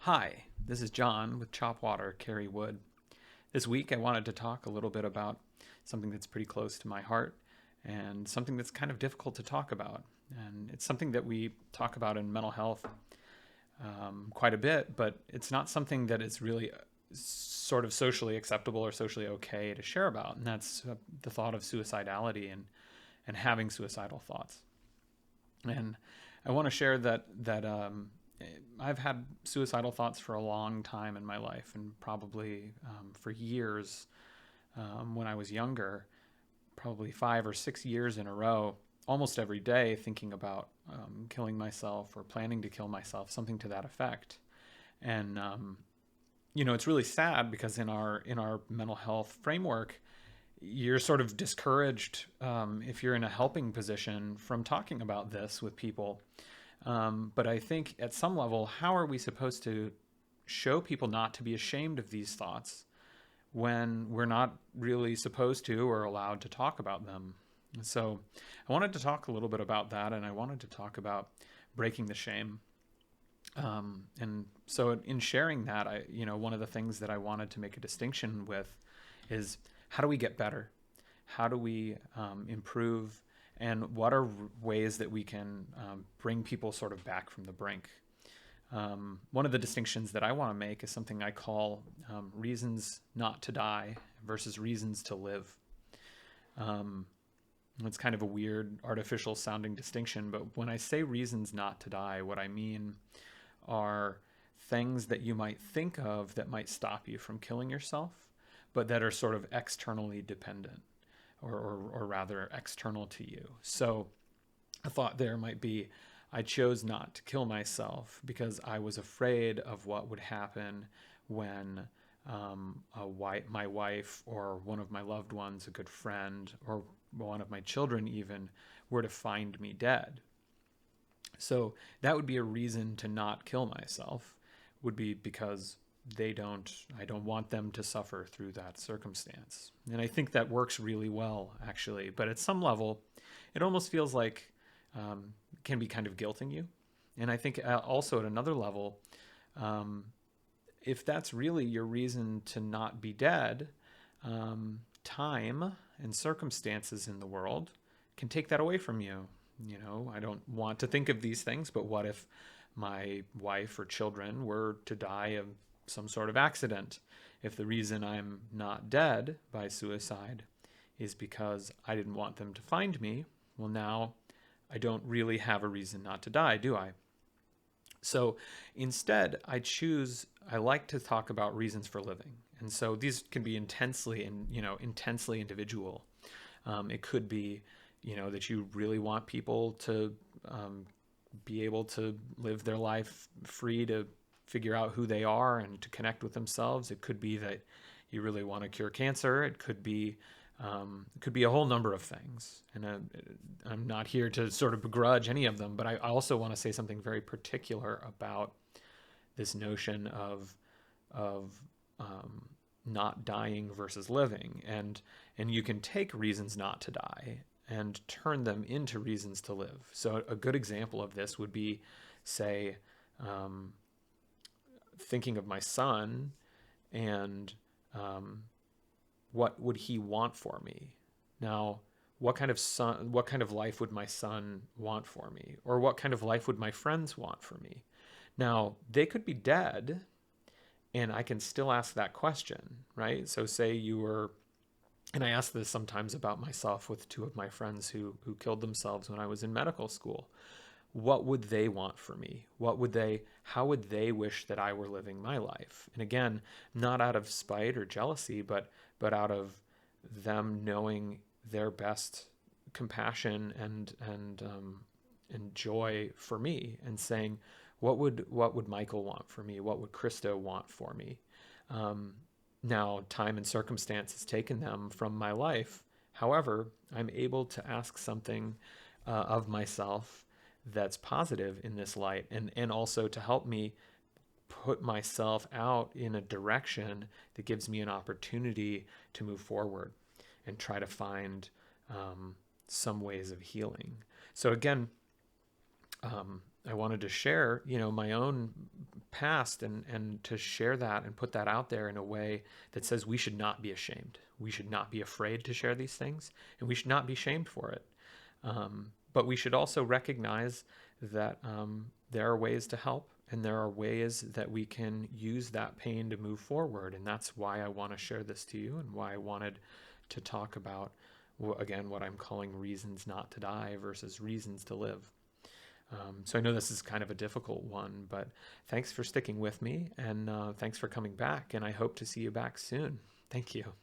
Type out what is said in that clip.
Hi, this is John with Chop Water, Carry Wood. This week I wanted to talk a little bit about something that's pretty close to my heart and something that's kind of difficult to talk about. And it's something that we talk about in mental health quite a bit, but it's not something that is really sort of socially acceptable or socially okay to share about. And that's the thought of suicidality and having suicidal thoughts. And I want to share that I've had suicidal thoughts for a long time in my life, and probably for years when I was younger, probably 5 or 6 years in a row, almost every day, thinking about killing myself or planning to kill myself, something to that effect. And it's really sad because in our mental health framework, you're sort of discouraged if you're in a helping position from talking about this with people. But I think at some level, how are we supposed to show people not to be ashamed of these thoughts when we're not really supposed to or allowed to talk about them? So I wanted to talk a little bit about that, and I wanted to talk about breaking the shame. And so in sharing that, one of the things that I wanted to make a distinction with is, how do we get better? How do we improve? And what are ways that we can bring people sort of back from the brink? One of the distinctions that I want to make is something I call reasons not to die versus reasons to live. It's kind of a weird, artificial sounding distinction, but when I say reasons not to die, what I mean are things that you might think of that might stop you from killing yourself, but that are sort of externally dependent, or rather external to you. So a thought there might be, I chose not to kill myself because I was afraid of what would happen when my wife or one of my loved ones, a good friend, or one of my children even, were to find me dead. So that would be a reason to not kill myself, would be because I don't want them to suffer through that circumstance. And I think that works really well, actually. But at some level, it almost feels like it can be kind of guilting you. And I think also at another level, if that's really your reason to not be dead, time and circumstances in the world can take that away from you. I don't want to think of these things, but what if my wife or children were to die of some sort of accident? If the reason I'm not dead by suicide is because I didn't want them to find me, well, now I don't really have a reason not to die, do I? So instead, I like to talk about reasons for living. And so these can be intensely individual. It could be, that you really want people to be able to live their life free to figure out who they are and to connect with themselves. It could be that you really want to cure cancer. It could be a whole number of things. And I'm not here to sort of begrudge any of them, but I also want to say something very particular about this notion of not dying versus living. And you can take reasons not to die and turn them into reasons to live. So a good example of this would be, say, thinking of my son and what would he want for me? Now, what kind of life would my son want for me? Or what kind of life would my friends want for me? Now, they could be dead, and I can still ask that question, right? So say you were, and I ask this sometimes about myself with two of my friends who killed themselves when I was in medical school. What would they want for me? How would they wish that I were living my life? And again, not out of spite or jealousy, but out of them knowing their best compassion and joy for me, and saying, what would Michael want for me? What would Krista want for me? Now, time and circumstance has taken them from my life. However, I'm able to ask something of myself that's positive in this light, and also to help me put myself out in a direction that gives me an opportunity to move forward and try to find some ways of healing. So again, I wanted to share, my own past, and to share that and put that out there in a way that says we should not be ashamed. We should not be afraid to share these things, and we should not be shamed for it. But we should also recognize that there are ways to help, and there are ways that we can use that pain to move forward. And that's why I want to share this to you, and why I wanted to talk about, again, what I'm calling reasons not to die versus reasons to live. So I know this is kind of a difficult one, but thanks for sticking with me, and thanks for coming back, and I hope to see you back soon. Thank you.